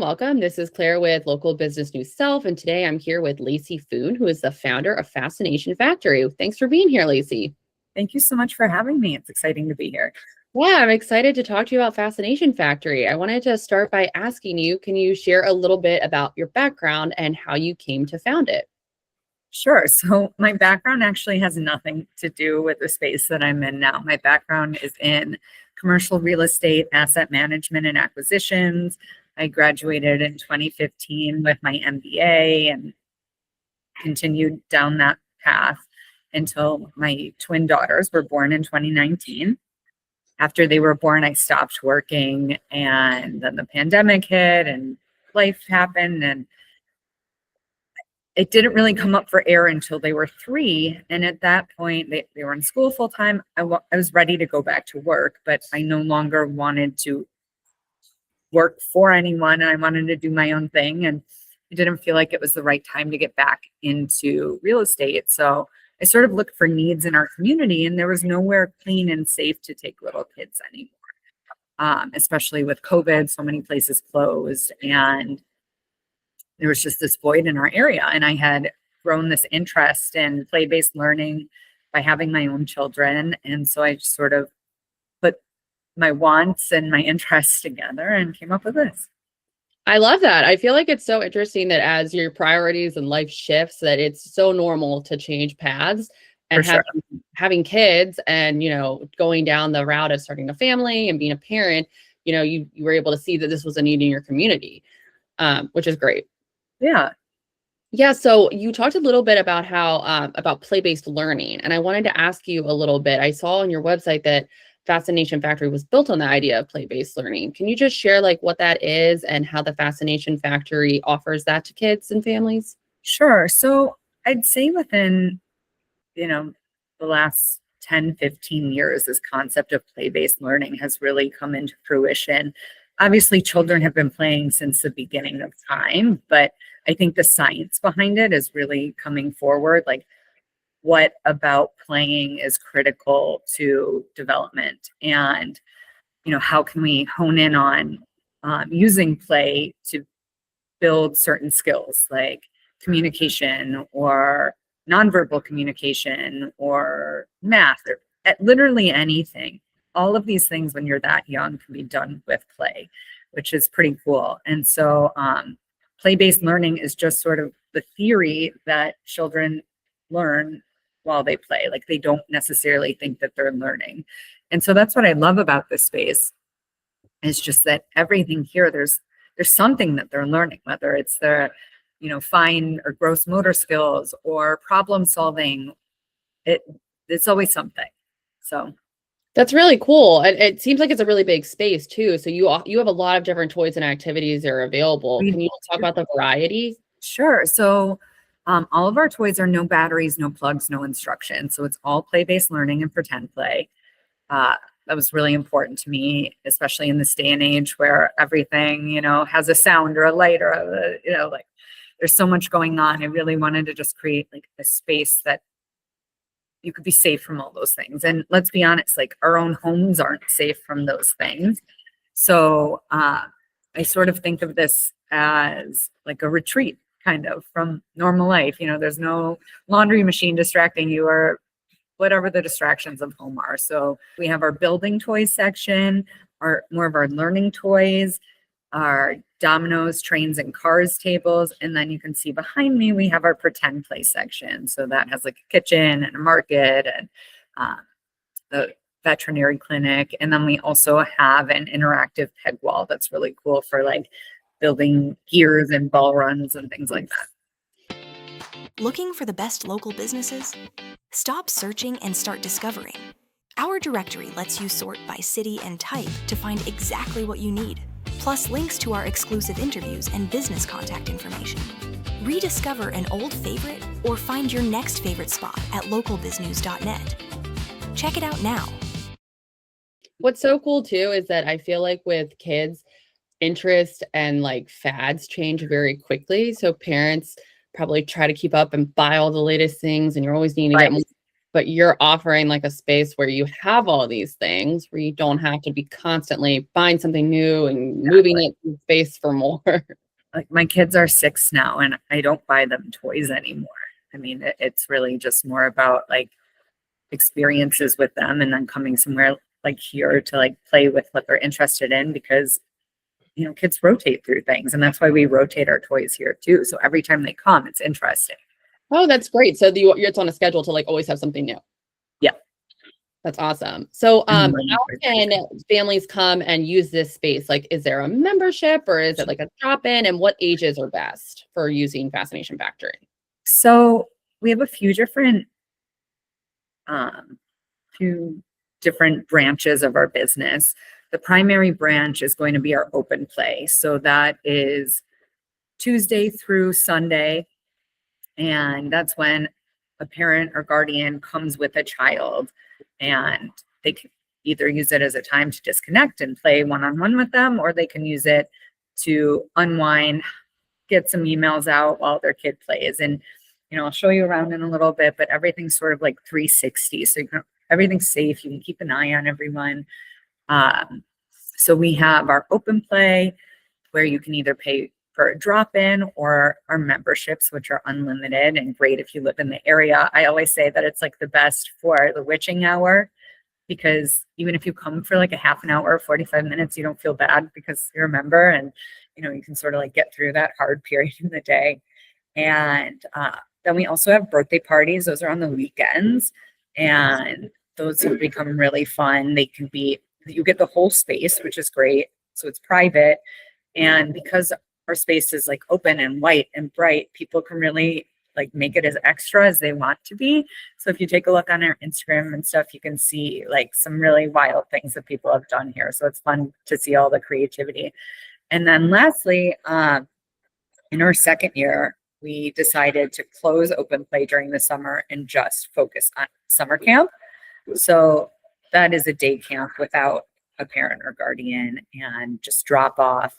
welcome. This is Claire with Local Business News Self, and today I'm here with Lacey Foon, who is the founder of Fascination Factory. Thanks for being here, Lacey. Thank you so much for having me. It's exciting to be here. Yeah, I'm excited to talk to you about Fascination Factory. I wanted to start by asking you, can you share a little bit about your background and how you came to found it? Sure. So my background actually has nothing to do with the space that I'm in now. My background is in commercial real estate, asset management, and acquisitions. I graduated in 2015 with my MBA and continued down that path until my twin daughters were born in 2019. After they were born, I stopped working, and then the pandemic hit and life happened, and it didn't really come up for air until they were 3. And at that point, they were in school full time. I was ready to go back to work, but I no longer wanted to work for anyone, and I wanted to do my own thing. And I didn't feel like it was the right time to get back into real estate. So I sort of looked for needs in our community, and there was nowhere clean and safe to take little kids anymore, especially with COVID. So many places closed, and there was just this void in our area. And I had grown this interest in play-based learning by having my own children. And so I just sort of put my wants and my interests together and came up with this. I love that. I feel like it's so interesting that as your priorities and life shifts, that it's so normal to change paths. And having kids and, going down the route of starting a family and being a parent, you were able to see that this was a need in your community, which is great. Yeah. Yeah. So you talked a little bit about how about play-based learning, and I wanted to ask you a little bit. I saw on your website that Fascination Factory was built on the idea of play-based learning. Can you just share what that is and how the Fascination Factory offers that to kids and families? Sure. So I'd say within, the last 10, 15 years, this concept of play-based learning has really come into fruition. Obviously, children have been playing since the beginning of time, but I think the science behind it is really coming forward. Like, what about playing is critical to development, and how can we hone in on using play to build certain skills like communication or nonverbal communication or math or literally anything. All of these things when you're that young can be done with play, which is pretty cool. And so play-based learning is just sort of the theory that children learn while they play. Like, they don't necessarily think that they're learning. And so that's what I love about this space, is just that everything here, there's something that they're learning, whether it's their, fine or gross motor skills or problem solving. It's always something. So that's really cool. It seems like it's a really big space too. So you have a lot of different toys and activities that are available. Can you talk about the variety? Sure. So all of our toys are no batteries, no plugs, no instructions. So it's all play-based learning and pretend play. That was really important to me, especially in this day and age where everything, has a sound or a light or there's so much going on. I really wanted to just create a space that you could be safe from all those things. And let's be honest, our own homes aren't safe from those things. So I sort of think of this as a retreat kind of from normal life. There's no laundry machine distracting you or whatever the distractions of home are. So we have our building toys section, more of our learning toys, our dominoes, trains, and cars tables. And then you can see behind me, we have our pretend play section. So that has a kitchen and a market and the veterinary clinic. And then we also have an interactive peg wall that's really cool for building gears and ball runs and things like that. Looking for the best local businesses? Stop searching and start discovering. Our directory lets you sort by city and type to find exactly what you need, plus links to our exclusive interviews and business contact information. Rediscover an old favorite or find your next favorite spot at localbiznews.net. Check it out now. What's so cool too is that I feel like with kids, interest and fads change very quickly. So parents probably try to keep up and buy all the latest things, and you're always needing to get more. but you're offering like a space where you have all these things where you don't have to be constantly buying something new and moving it to space for more. Like my kids are 6 now and I don't buy them toys anymore. I mean, it's really just more about like experiences with them and then coming somewhere like here to like play with what they're interested in, because kids rotate through things, and that's why we rotate our toys here too. So every time they come, it's interesting. Oh, that's great. So it's on a schedule to like always have something new. Yeah. That's awesome. So how can families come and use this space? Like, is there a membership or is it like a drop-in, and what ages are best for using Fascination Factory? So we have a few different branches of our business. The primary branch is going to be our open play. So that is Tuesday through Sunday. And that's when a parent or guardian comes with a child, and they can either use it as a time to disconnect and play one-on-one with them, or they can use it to unwind, get some emails out while their kid plays. And, I'll show you around in a little bit, but everything's sort of like 360. So everything's safe. You can keep an eye on everyone. So we have our open play where you can either pay for a drop-in or our memberships, which are unlimited and great if you live in the area. I always say that it's like the best for the witching hour, because even if you come for like a half an hour or 45 minutes, you don't feel bad because you're a member, and you can sort of like get through that hard period in the day. And then we also have birthday parties. Those are on the weekends, and those have become really fun. You get the whole space, which is great. So it's private. And because our space is like open and white and bright, people can really like make it as extra as they want to be. So if you take a look on our Instagram and stuff, you can see like some really wild things that people have done here. So it's fun to see all the creativity. And then lastly, in our second year, we decided to close open play during the summer and just focus on summer camp. So that is a day camp without a parent or guardian, and just drop off.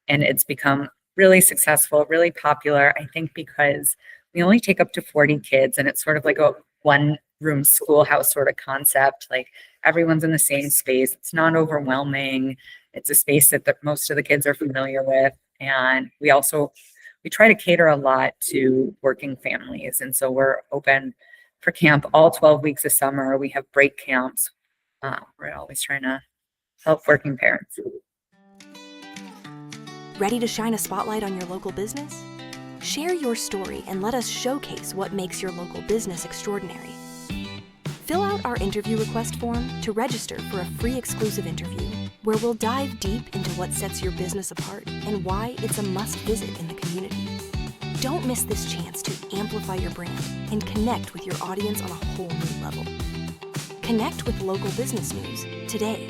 And it's become really successful, really popular, I think, because we only take up to 40 kids, and it's sort of like a one-room schoolhouse sort of concept. Like everyone's in the same space. It's not overwhelming. It's a space that most of the kids are familiar with. And we try to cater a lot to working families. And so we're open for camp all 12 weeks of summer. We have break camps. We're always trying to help working parents. Ready to shine a spotlight on your local business? Share your story and let us showcase what makes your local business extraordinary. Fill out our interview request form to register for a free exclusive interview where we'll dive deep into what sets your business apart and why it's a must visit in the community. Don't miss this chance to amplify your brand and connect with your audience on a whole new level. Connect with local business news today.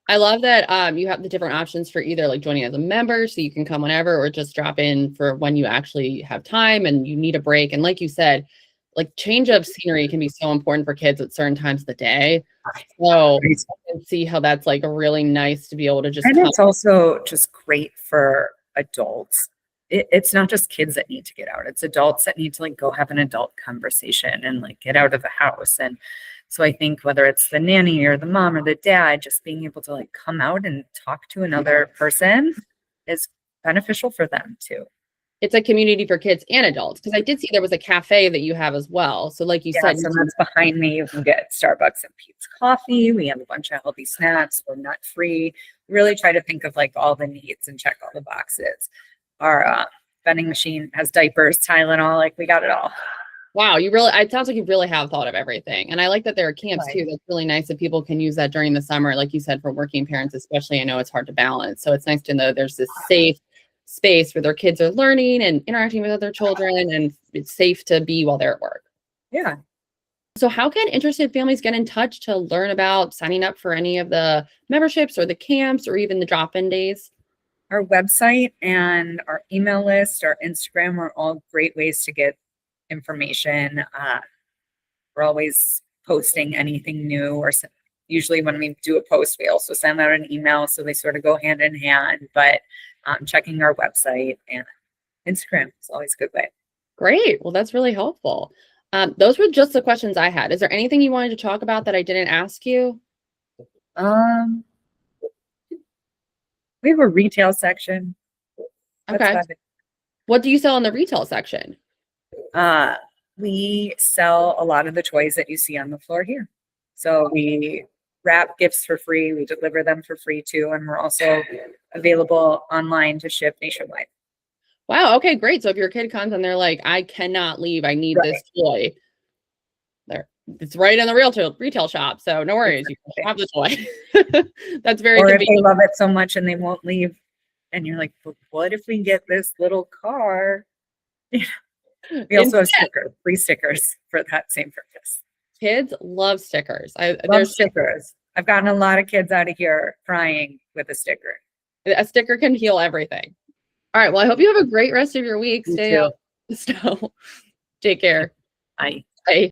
I love that you have the different options for either like joining as a member, so you can come whenever, or just drop in for when you actually have time and you need a break. And like you said, like change of scenery can be so important for kids at certain times of the day. So I can see how that's like really nice to be able to just. And it's also just great for adults. It's not just kids that need to get out. It's adults that need to like go have an adult conversation and like get out of the house. And so I think whether it's the nanny or the mom or the dad, just being able to like come out and talk to another person is beneficial for them too. It's a community for kids and adults, because I did see there was a cafe that you have as well. So like you said, so that's behind me. You can get Starbucks and Pete's coffee. We have a bunch of healthy snacks. We're nut free. We really try to think of like all the needs and check all the boxes. Our vending machine has diapers, Tylenol, like we got it all. Wow, it sounds like you really have thought of everything. And I like that there are camps too. That's really nice that people can use that during the summer. Like you said, for working parents, especially, I know it's hard to balance. So it's nice to know there's this safe space where their kids are learning and interacting with other children, and it's safe to be while they're at work. Yeah. So how can interested families get in touch to learn about signing up for any of the memberships or the camps or even the drop-in days? Our website and our email list, our Instagram are all great ways to get information. We're always posting anything new, or usually when we do a post, we also send out an email, so they sort of go hand in hand. But checking our website and Instagram is always a good way. Great. Well, that's really helpful. Those were just the questions I had. Is there anything you wanted to talk about that I didn't ask you? We have a retail section. That's Okay. about it. What do you sell in the retail section? We sell a lot of the toys that you see on the floor here. So we wrap gifts for free. We deliver them for free too. And we're also available online to ship nationwide. Wow. Okay, great. So if your kid comes and they're like, I cannot leave, I need this toy. It's right in the retail shop. So no worries. You can have the toy. That's very Or if convenient. they love it so much and they won't leave, and you're like, but what if we get this little car? We also have free stickers for that same purpose. Kids love stickers. Love stickers. I've gotten a lot of kids out of here crying with a sticker. A sticker can heal everything. All right. Well, I hope you have a great rest of your week. Stay out of the snow. Take care. Bye. Bye.